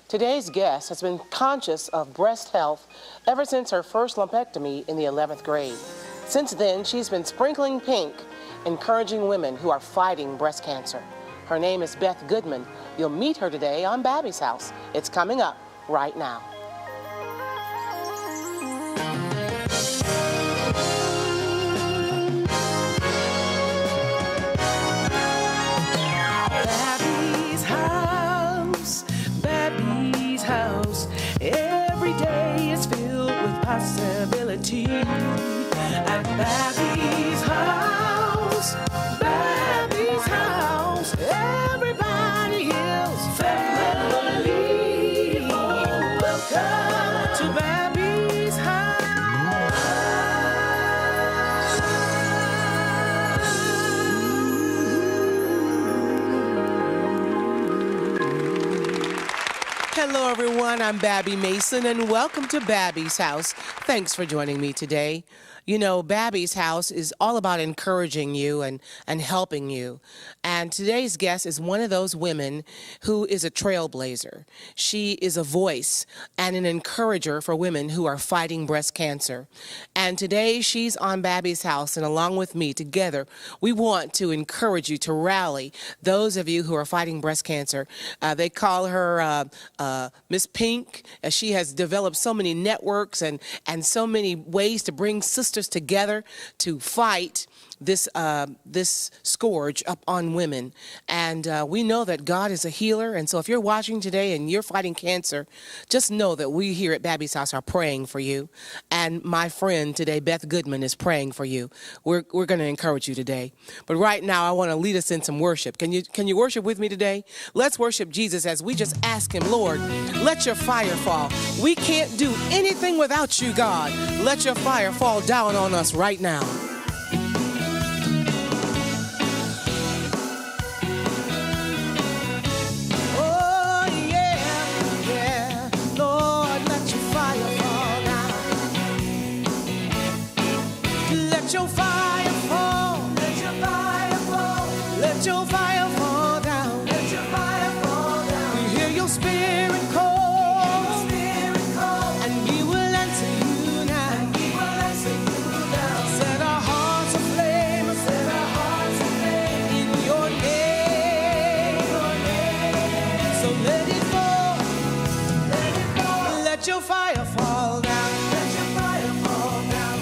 Today's guest has been conscious of breast health ever since her first lumpectomy in the 11th grade. Since then, she's been sprinkling pink, encouraging women who are fighting breast cancer. Her name is Beth Goodman. You'll meet her today on Babbie's House. It's coming up right now. Every day is filled with possibility. At Babbie's house, Babbie's house, everybody is family. Welcome to Babbie's house. Hello everyone, I'm Babbie Mason and welcome to Babbie's House. Thanks for joining me today. You know, Babbie's House is all about encouraging you and helping you. And today's guest is one of those women who is a trailblazer. She is a voice and an encourager for women who are fighting breast cancer. And today she's on Babbie's House, and along with me together, we want to encourage you to rally those of you who are fighting breast cancer. They call her Miss Pink, as she has developed so many networks and so many ways to bring sisters together to fight this scourge up on women. And we know that God is a healer, and so if you're watching today and you're fighting cancer, just know that we here at Babbie's House are praying for you. And my friend today, Beth Goodman, is praying for you. We're going to encourage you today. But right now, I want to lead us in some worship. Can you worship with me today? Let's worship Jesus as we just ask him, Lord, let your fire fall. We can't do anything without you, God. Let your fire fall down on us right now. Let your fire fall, let your fire fall, let your fire fall down, let your fire fall down. We hear your spirit call, and we will answer you now, and we will answer you now. Set our hearts aflame, set our hearts aflame in your name, So let it fall, let your fire fall down, let your fire fall down.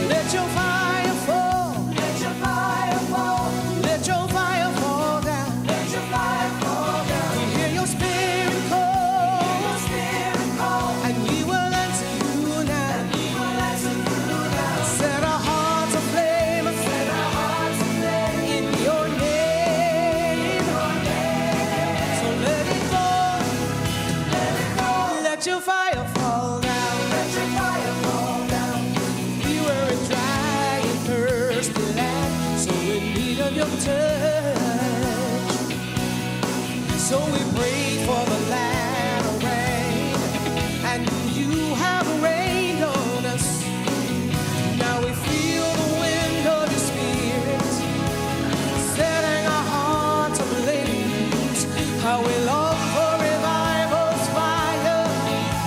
Let your fire fall. Let your fire fall. Let your fire fall down. Let your fire fall down. We hear your spirit call. And we will answer you now. And we will answer you now. Set our hearts aflame. Set our hearts aflame in your name. So let it fall. Let it fall. Let your fire fall down. Let your fire fall down. We were in dry and thirsty land, so in need of your touch. So we prayed for the latter rain, and you have rained on us. Now we feel the wind of your spirit, setting our hearts ablaze. How we long for revival's fire,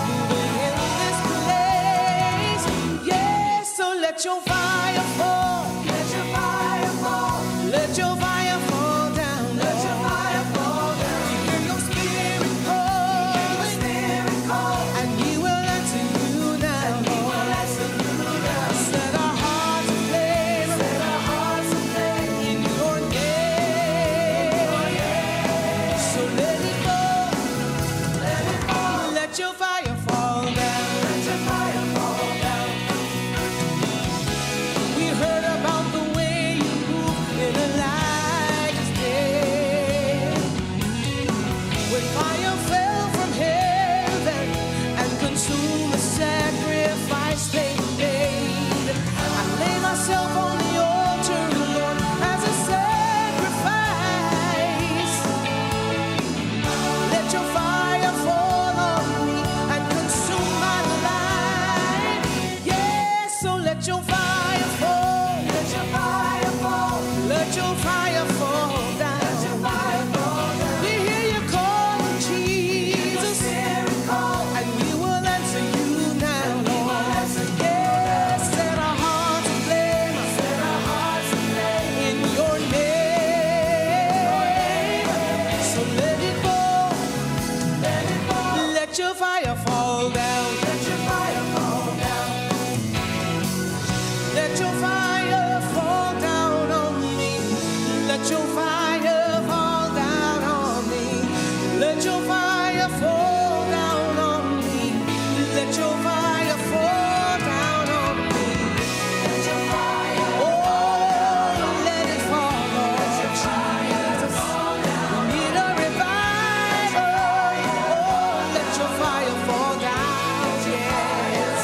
moving in this place. Yes, so let your fire fall. Let your fire fall. Let your fire fall down. Let your fire fall down. We hear your spirit call. And we will answer you now. And we will answer you now. Set our hearts aflame. Set our hearts aflame in your name. So let it fall. So let it fall. Let it fall. Let your fire fall down. Let your fire fall down. Let your fire fall down on me. Let your fire fall down on me. Let your fire fall down on me. Let your fire fall down on me. Let your fire oh, let it fall, Lord. Let your fire fall down. We need a revival. Oh, let your fire fall down. Yes.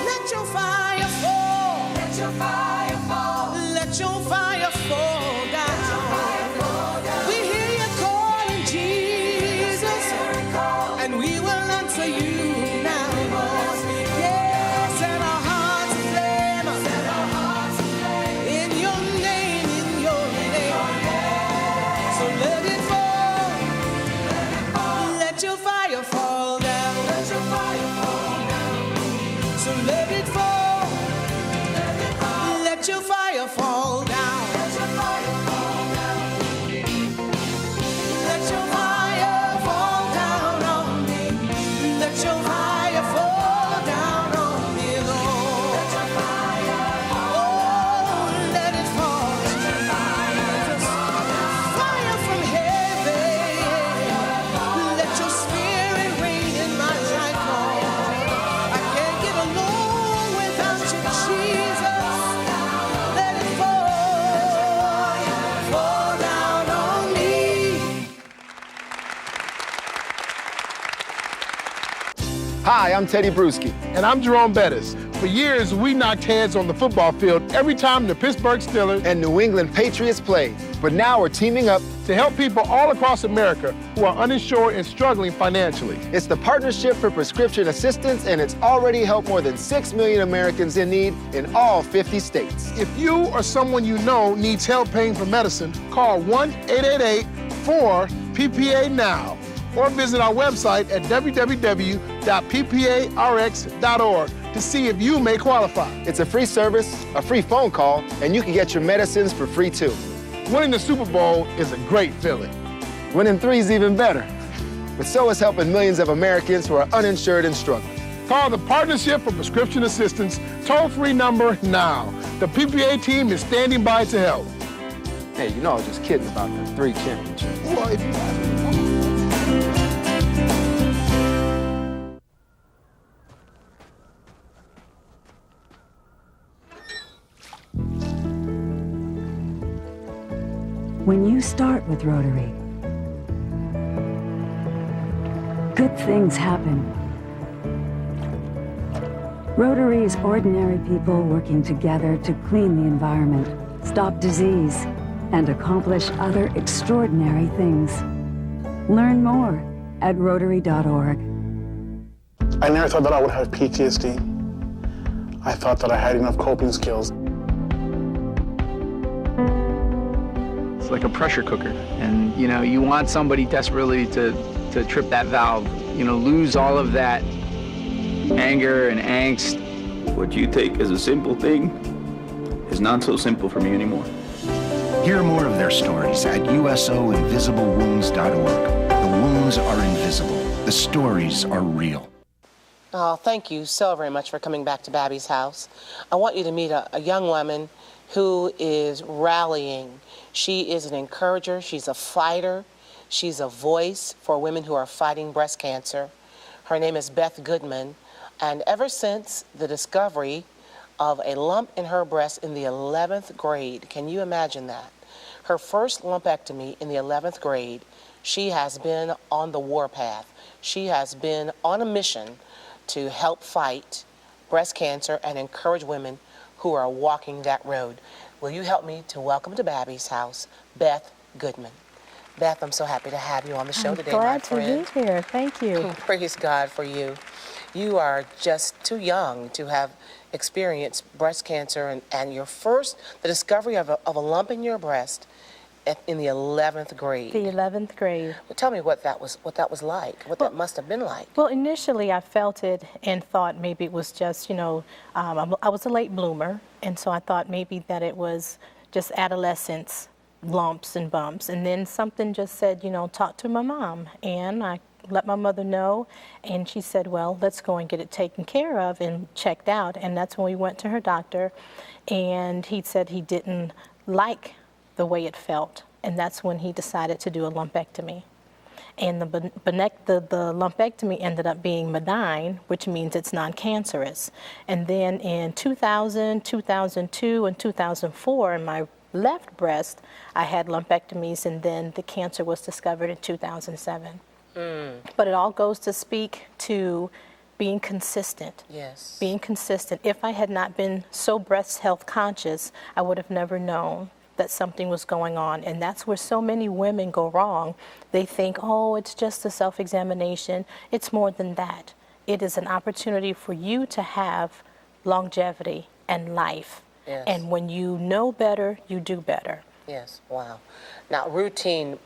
Let your fire fall. Let your fire fall. Let your fire fall down. We hear you calling, Jesus, and we will answer you now. Yes, set our hearts aflame. In your name, in your name. So let it fall. Let your fire fall down. Let your fire fall down. So let it fall. Let your fire fall down. Let your fire fall down. Let your fire fall down on me. Let your fire fall down on me, Lord. Let your fire fall. Oh, let it fall. Let your fire fall down. Fire from heaven. Let your spirit reign in my life, Lord. I can't get along without you, Jesus. Let it fall down on me. Hi, I'm Teddy Bruschi. And I'm Jerome Bettis. For years, we knocked heads on the football field every time the Pittsburgh Steelers And New England Patriots played. But now we're teaming up. to help people all across America who are uninsured and struggling financially. It's the Partnership for Prescription Assistance, and it's already helped more than 6 million Americans in need in all 50 states. If you or someone you know needs help paying for medicine, call 1-888-4-PPA now or visit our website at www.pparx.org to see if you may qualify. It's a free service, a free phone call, and you can get your medicines for free too. Winning the Super Bowl is a great feeling. Winning 3 is even better. But so is helping millions of Americans who are uninsured and struggling. Call the Partnership for Prescription Assistance toll-free number now. The PPA team is standing by to help. Hey, you know I was just kidding about the 3 championships. Well, if you ask me. When you start with Rotary, good things happen. Rotary is ordinary people working together to clean the environment, stop disease, and accomplish other extraordinary things. Learn more at Rotary.org. I never thought that I would have PTSD. I thought that I had enough coping skills. It's like a pressure cooker, and you want somebody desperately to trip that valve, lose all of that anger and angst. What you take as a simple thing is not so simple for me anymore. Hear more of their stories at usoinvisiblewounds.org. The wounds are invisible. The stories are real. Oh, thank you so very much for coming back to Babbie's house. I want you to meet a young woman who is rallying. She is an encourager. She's a fighter. She's a voice for women who are fighting breast cancer. Her name is Beth Goodman. And ever since the discovery of a lump in her breast in the 11th grade, can you imagine that? Her first lumpectomy in the 11th grade, she has been on the warpath. She has been on a mission to help fight breast cancer and encourage women who are walking that road. Will you help me to welcome to Babbie's house, Beth Goodman? Beth, I'm so happy to have you on the show today, my friend. Glad to be here. Thank you. Praise God for you. You are just too young to have experienced breast cancer, and the discovery of a lump in your breast in the 11th grade. The 11th grade. Well, tell me what that was like, that must have been like. Well, initially I felt it and thought maybe it was just, I was a late bloomer, and so I thought maybe that it was just adolescence, lumps and bumps. And then something just said, talk to my mom. And I let my mother know, and she said, well, let's go and get it taken care of and checked out. And that's when we went to her doctor, and he said he didn't like the way it felt, and that's when he decided to do a lumpectomy. And the lumpectomy ended up being benign, which means it's non-cancerous. And then in 2000, 2002, and 2004, in my left breast, I had lumpectomies, and then the cancer was discovered in 2007. But it all goes to speak to being consistent. Yes. Being consistent. If I had not been so breast health conscious, I would have never known that something was going on. And that's where so many women go wrong. They think, oh, it's just a self-examination. It's more than that. It is an opportunity for you to have longevity and life. Yes. And when you know better, you do better. Yes, wow. Now, routine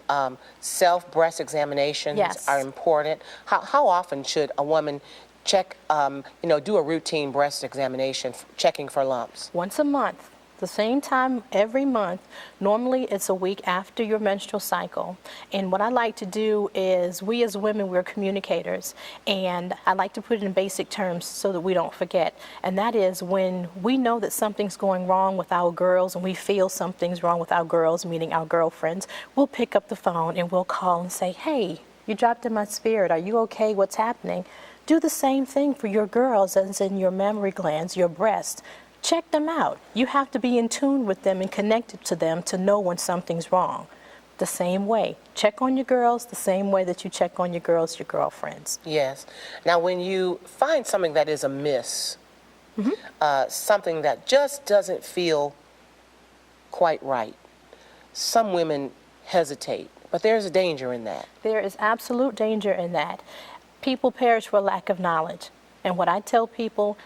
self-breast examinations are important. How often should a woman check, do a routine breast examination, checking for lumps? Once a month. The same time every month. Normally it's a week after your menstrual cycle. And what I like to do is, we as women, we're communicators, and I like to put it in basic terms so that we don't forget. And that is, when we know that something's going wrong with our girls, and we feel something's wrong with our girls, meaning our girlfriends, we'll pick up the phone and we'll call and say, hey, you dropped in my spirit. Are you okay? What's happening? Do the same thing for your girls as in your mammary glands, your breast. Check them out. You have to be in tune with them and connected to them to know when something's wrong. The same way. Check on your girls the same way that you check on your girls, your girlfriends. Yes. Now, when you find something that is amiss, something that just doesn't feel quite right, some women hesitate, but there's a danger in that. There is absolute danger in that. People perish for lack of knowledge. And what I tell people,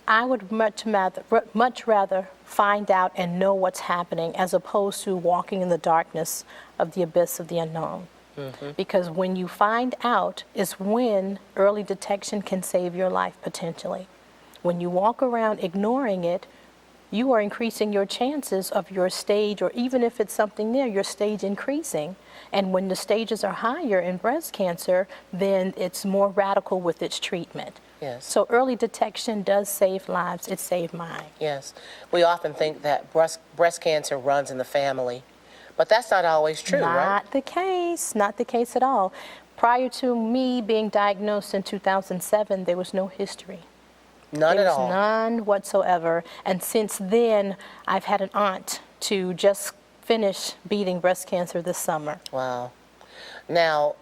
I would much rather find out and know what's happening as opposed to walking in the darkness of the abyss of the unknown. Because when you find out is when early detection can save your life potentially. When you walk around ignoring it, you are increasing your chances of your stage, or even if it's something there, your stage increasing. And when the stages are higher in breast cancer, then it's more radical with its treatment. Yes. So early detection does save lives. It saved mine. Yes. We often think that breast cancer runs in the family, but that's not always true, right? Not the case. Not the case at all. Prior to me being diagnosed in 2007, there was no history. None at all? There was none whatsoever. And since then, I've had an aunt to just finish beating breast cancer this summer. Wow. Now,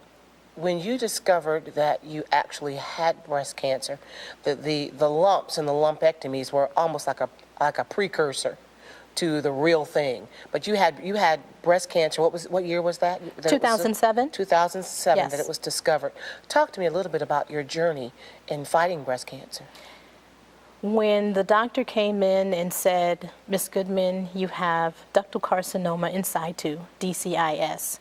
when you discovered that you actually had breast cancer, the lumps and the lumpectomies were almost like a precursor to the real thing. But you had breast cancer. What year was that? 2007. 2007. Yes. That it was discovered. Talk to me a little bit about your journey in fighting breast cancer. When the doctor came in and said, Ms. Goodman, you have ductal carcinoma in situ, DCIS.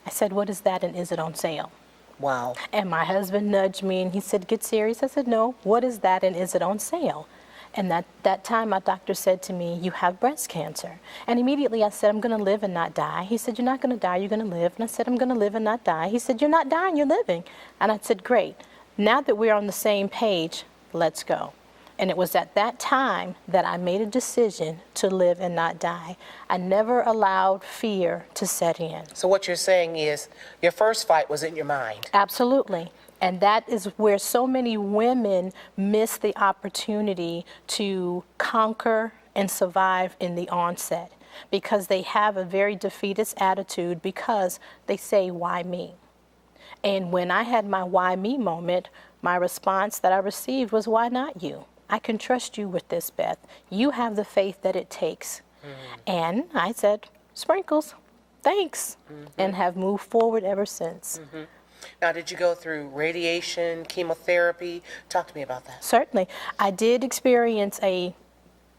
I said, what is that, and is it on sale? Wow. And my husband nudged me and he said, get serious. I said, no, what is that, and is it on sale? And that time my doctor said to me, you have breast cancer. And immediately I said, I'm going to live and not die. He said, you're not going to die, you're going to live. And I said, I'm going to live and not die. He said, you're not dying, you're living. And I said, great. Now that we're on the same page, let's go. And it was at that time that I made a decision to live and not die. I never allowed fear to set in. So what you're saying is your first fight was in your mind. Absolutely. And that is where so many women miss the opportunity to conquer and survive in the onset, because they have a very defeatist attitude, because they say, why me? And when I had my why me moment, my response that I received was, why not you? I can trust you with this, Beth. You have the faith that it takes. And I said, sprinkles, thanks, and have moved forward ever since. Now, did you go through radiation, chemotherapy? Talk to me about that. Certainly. I did experience a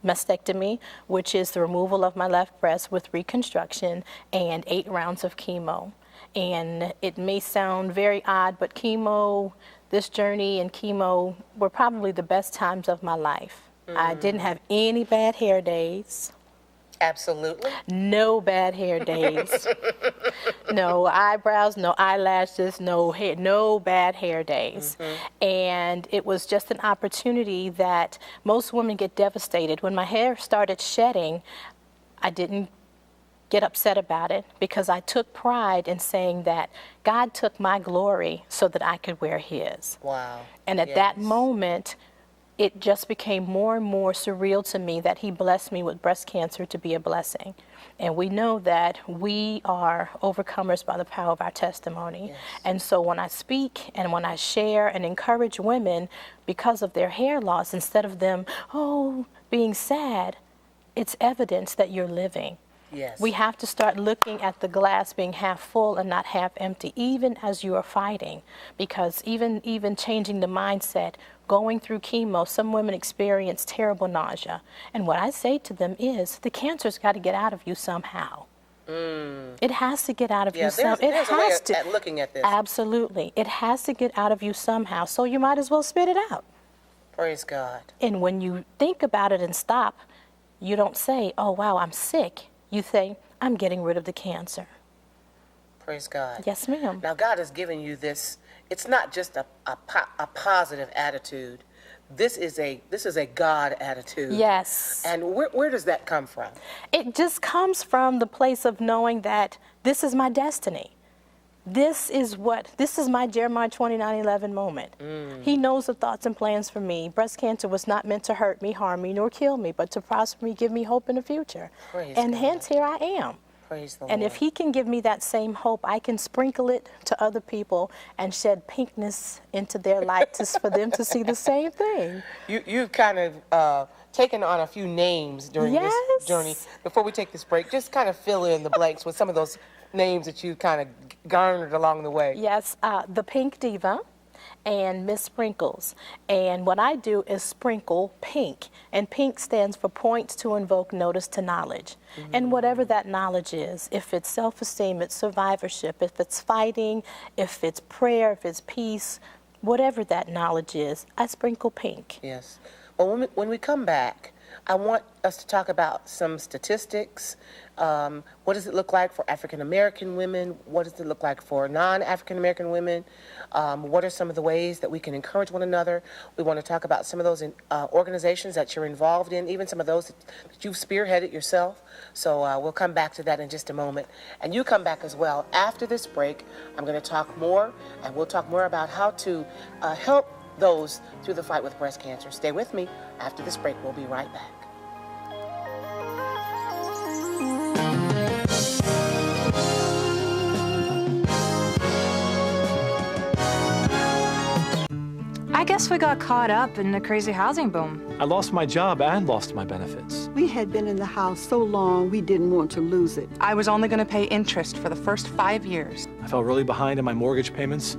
mastectomy, which is the removal of my left breast with reconstruction, and 8 rounds of chemo. And it may sound very odd, but chemo, this journey and chemo were probably the best times of my life. I didn't have any bad hair days. Absolutely. No bad hair days. No eyebrows, no eyelashes, no hair, no bad hair days. And it was just an opportunity that most women get devastated. When my hair started shedding, I didn't get upset about it because I took pride in saying that God took my glory so that I could wear his. Wow. And at that moment, it just became more and more surreal to me that he blessed me with breast cancer to be a blessing. And we know that we are overcomers by the power of our testimony. Yes. And so when I speak and when I share and encourage women because of their hair loss, instead of them, being sad, it's evidence that you're living. Yes. We have to start looking at the glass being half full and not half empty, even as you are fighting. Because even changing the mindset, going through chemo, some women experience terrible nausea. And what I say to them is, the cancer's got to get out of you somehow. It has to get out of you somehow. There's a way at looking at this. Absolutely. It has to get out of you somehow, so you might as well spit it out. Praise God. And when you think about it and stop, you don't say, oh, wow, I'm sick. You say, I'm getting rid of the cancer. Praise God. Yes, ma'am. Now, God has given you this. It's not just a positive attitude. This is a God attitude. Yes. And where does that come from? It just comes from the place of knowing that this is my destiny. This is my Jeremiah 29:11 moment. He knows the thoughts and plans for me. Breast cancer was not meant to hurt me, harm me, nor kill me, but to prosper me, give me hope in the future. Praise and God. Hence, here I am. Praise the And Lord. if he can give me that same hope, I can sprinkle it to other people and shed pinkness into their light for them to see the same thing. You've kind of taken on a few names during this journey. Before we take this break, just kind of fill in the blanks with some of those names that you kind of garnered along the way. Yes, the Pink Diva and Miss Sprinkles. And what I do is sprinkle pink. And pink stands for points to invoke notice to knowledge. And whatever that knowledge is, if it's self-esteem, it's survivorship, if it's fighting, if it's prayer, if it's peace, whatever that knowledge is, I sprinkle pink. Yes. Well, when we come back, I want us to talk about some statistics. What does it look like for African American women? What does it look like for non-African American women? What are some of the ways that we can encourage one another? We want to talk about some of those organizations that you're involved in, even some of those that you've spearheaded yourself. So we'll come back to that in just a moment. And you come back as well. After this break, I'm going to talk more, and we'll talk more about how to help those through the fight with breast cancer. Stay with me. After this break, we'll be right back. I guess we got caught up in the crazy housing boom. I lost my job and lost my benefits. We had been in the house so long, we didn't want to lose it. I was only going to pay interest for the first 5 years. I fell really behind in my mortgage payments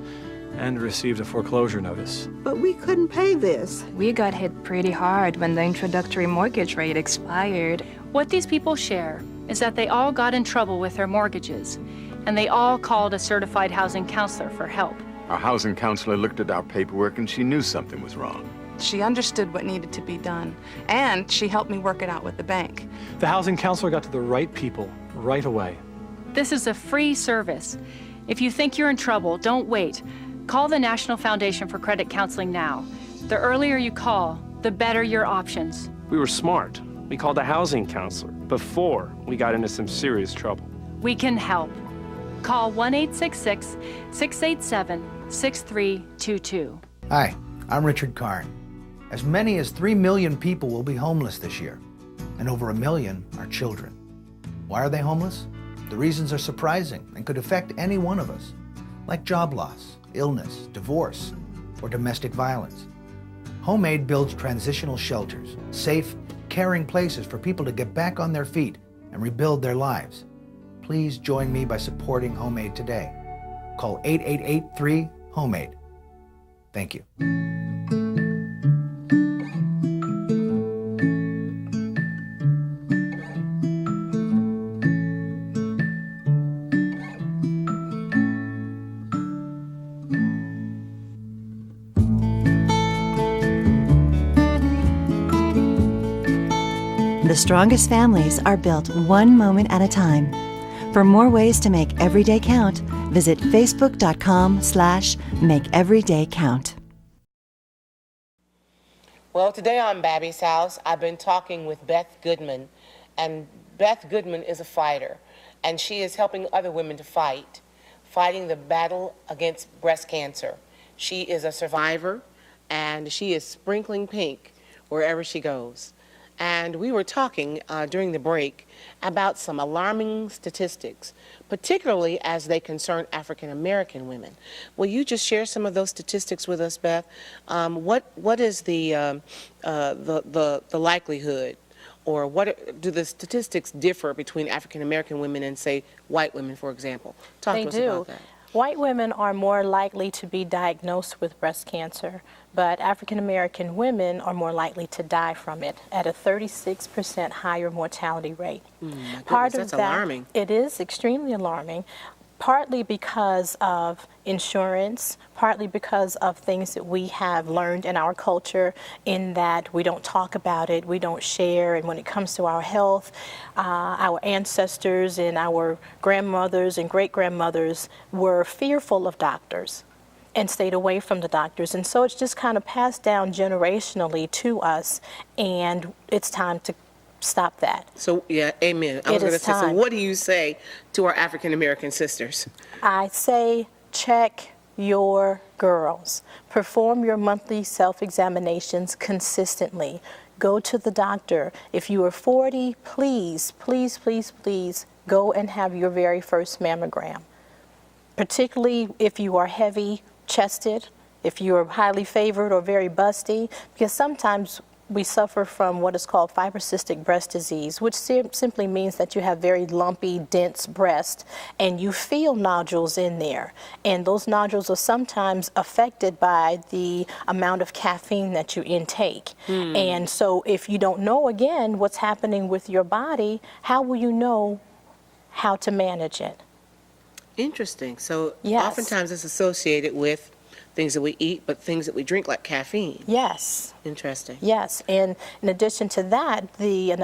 and received a foreclosure notice. But we couldn't pay this. We got hit pretty hard when the introductory mortgage rate expired. What these people share is that they all got in trouble with their mortgages, and they all called a certified housing counselor for help. Our housing counselor looked at our paperwork and she knew something was wrong. She understood what needed to be done, and she helped me work it out with the bank. The housing counselor got to the right people right away. This is a free service. If you think you're in trouble, don't wait. Call the National Foundation for Credit Counseling now. The earlier you call, the better your options. We were smart. We called a housing counselor before we got into some serious trouble. We can help. Call 1-866-687-6322. Hi, I'm Richard Karn. As many as 3 million people will be homeless this year, and over 1 million are children. Why are they homeless? The reasons are surprising and could affect any one of us, like job loss, illness, divorce, or domestic violence. HomeAid builds transitional shelters, safe, caring places for people to get back on their feet and rebuild their lives. Please join me by supporting HomeAid today. Call 888-3-HomeAid. Thank you. The strongest families are built one moment at a time. For more ways to make every day count, visit facebook.com/makeeverydaycount. Well, today on Babbie's House, I've been talking with Beth Goodman, and Beth Goodman is a fighter, and she is helping other women to fighting the battle against breast cancer. She is a survivor, and she is sprinkling pink wherever she goes. And we were talking during the break about some alarming statistics, particularly as they concern African American women. Will you just share some of those statistics with us, Beth? What is the likelihood, or what do the statistics differ between African American women and, say, white women, for example? Talk to us about that. White women are more likely to be diagnosed with breast cancer, but African American women are more likely to die from it at a 36% higher mortality rate. That's alarming. It is extremely alarming, partly because of insurance, partly because of things that we have learned in our culture, in that we don't talk about it, we don't share, and when it comes to our health, our ancestors and our grandmothers and great-grandmothers were fearful of doctors and stayed away from the doctors. And so it's just kind of passed down generationally to us, and it's time to stop that. So, yeah, amen. I was going to say, so what do you say to our African American sisters? I say, check your girls. Perform your monthly self-examinations consistently. Go to the doctor. If you are 40, please, please, please, please go and have your very first mammogram. Particularly if you are heavy-chested, if you are highly favored or very busty, because sometimes we suffer from what is called fibrocystic breast disease, which simply means that you have very lumpy, dense breast, and you feel nodules in there. And those nodules are sometimes affected by the amount of caffeine that you intake. And so if you don't know, again, what's happening with your body, how will you know how to manage it? Interesting. So Yes. oftentimes it's associated with things that we eat, but things that we drink, like caffeine. Yes. Interesting. Yes, and in addition to that,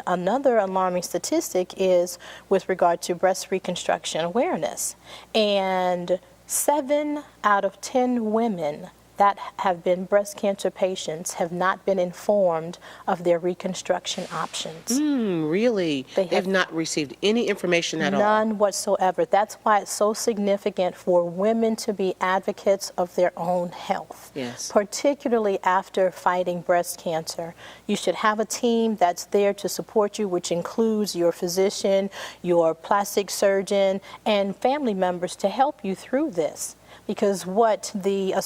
another alarming statistic is with regard to breast reconstruction awareness. And 7 out of 10 women that have been breast cancer patients have not been informed of their reconstruction options. Really? They've not received any information at all? None whatsoever. That's why it's so significant for women to be advocates of their own health. Yes. Particularly after fighting breast cancer. You should have a team that's there to support you, which includes your physician, your plastic surgeon, and family members to help you through this. Because what the the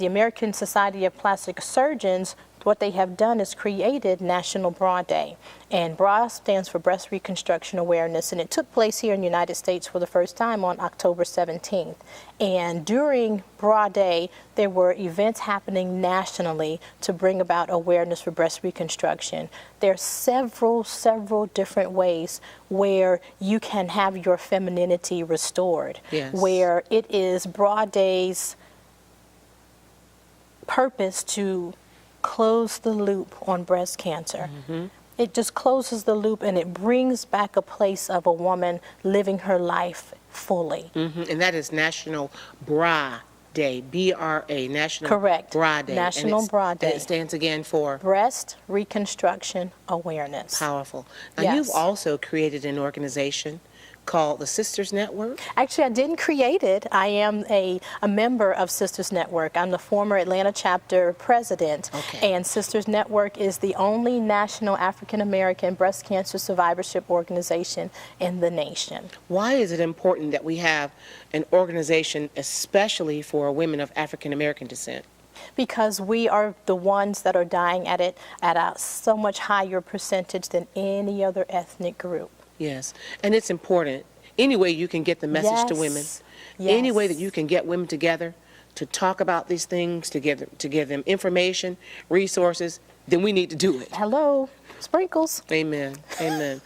American Society of Plastic Surgeons, what they have done is created National Bra Day. And BRA stands for Breast Reconstruction Awareness, and it took place here in the United States for the first time on October 17th. And during BRA Day, there were events happening nationally to bring about awareness for breast reconstruction. There are several different ways where you can have your femininity restored. Yes. Where it is BRA Day's purpose to close the loop on breast cancer. It just closes the loop, and it brings back a place of a woman living her life fully. And that is National Bra Day, B-R-A, National Correct. Bra Day. National Bra Day. And it stands again for? Breast Reconstruction Awareness. Powerful. Now, Yes. you've also created an organization called the Sisters Network? Actually, I didn't create it. I am a member of Sisters Network. I'm the former Atlanta chapter president. And Sisters Network is the only national African American breast cancer survivorship organization in the nation. Why is it important that we have an organization especially for women of African American descent? Because we are the ones that are dying at it at a so much higher percentage than any other ethnic group. Yes, and it's important. Any way you can get the message to women, any way that you can get women together to talk about these things, to give them information, resources, then we need to do it. Hello, sprinkles. Amen, amen.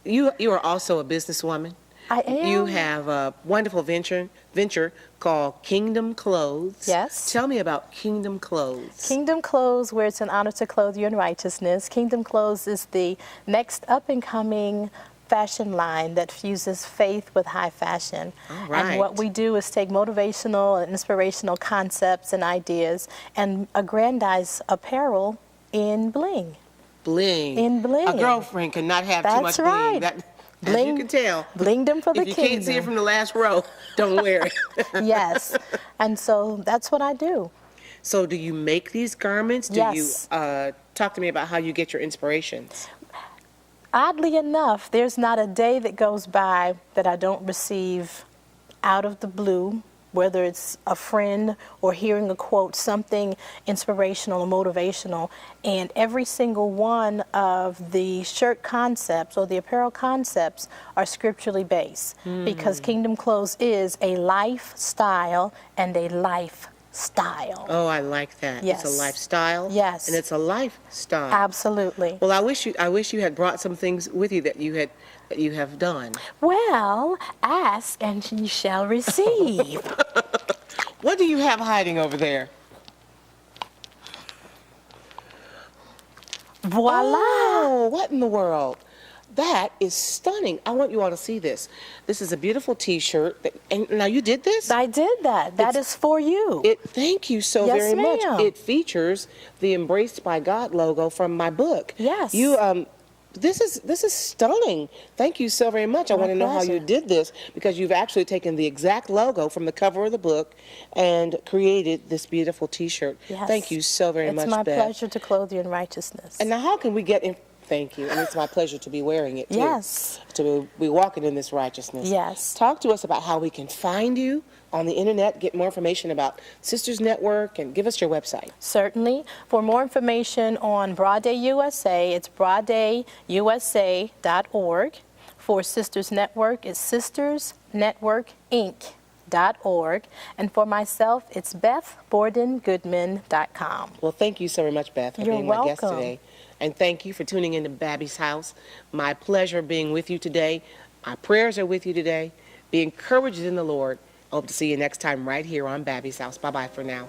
You are also a businesswoman, I am. You have a wonderful venture called Kingdom Clothes. Yes. Tell me about Kingdom Clothes. Kingdom Clothes, where it's an honor to clothe you in righteousness. Kingdom Clothes is the next up-and-coming fashion line that fuses faith with high fashion. All right. And what we do is take motivational and inspirational concepts and ideas and aggrandize apparel in bling. Bling. In bling. A girlfriend cannot have too much That's right. bling. As you can tell. Blinged them for the If you kingdom. can't see it from the last row, don't wear it. Yes. And so that's what I do. So do you make these garments? Do Yes. you talk to me about how you get your inspirations? Oddly enough, there's not a day that goes by that I don't receive out of the blue, whether it's a friend or hearing a quote, something inspirational or motivational. And every single one of the shirt concepts or the apparel concepts are scripturally based, because Kingdom Clothes is a lifestyle and a lifestyle. Oh, I like that. Yes. It's a lifestyle. Yes. And it's a lifestyle. Absolutely. Well, I wish you had brought some things with you that you have done. Well, ask and you shall receive. What do you have hiding over there? Voila! Oh, what in the world? That is stunning. I want you all to see this. This is a beautiful T-shirt. And now you did this? I did that. That is for you. Thank you so Yes, very much. ma'am. It features the Embraced by God logo from my book. Yes. This is stunning. Thank you so very much. I My want to know how you pleasure. did this, because you've actually taken the exact logo from the cover of the book and created this beautiful T-shirt. Yes. Thank you so very much, It's my Beth. pleasure to clothe you in righteousness. And now how can we get in? Thank you. And it's my pleasure to be wearing it, too. Yes. To be walking in this righteousness. Yes. Talk to us about how we can find you on the internet, get more information about Sisters Network, and give us your website. Certainly. For more information on Broad Day USA, it's broaddayusa.org. For Sisters Network, it's sistersnetworkinc.org. And for myself, it's BethBorden-Goodman.com. Well, thank you so very much, Beth, for You're being my guest welcome. today. And thank you for tuning into Babbie's House. My pleasure being with you today. My prayers are with you today. Be encouraged in the Lord. I hope to see you next time right here on Babbie's House. Bye-bye for now.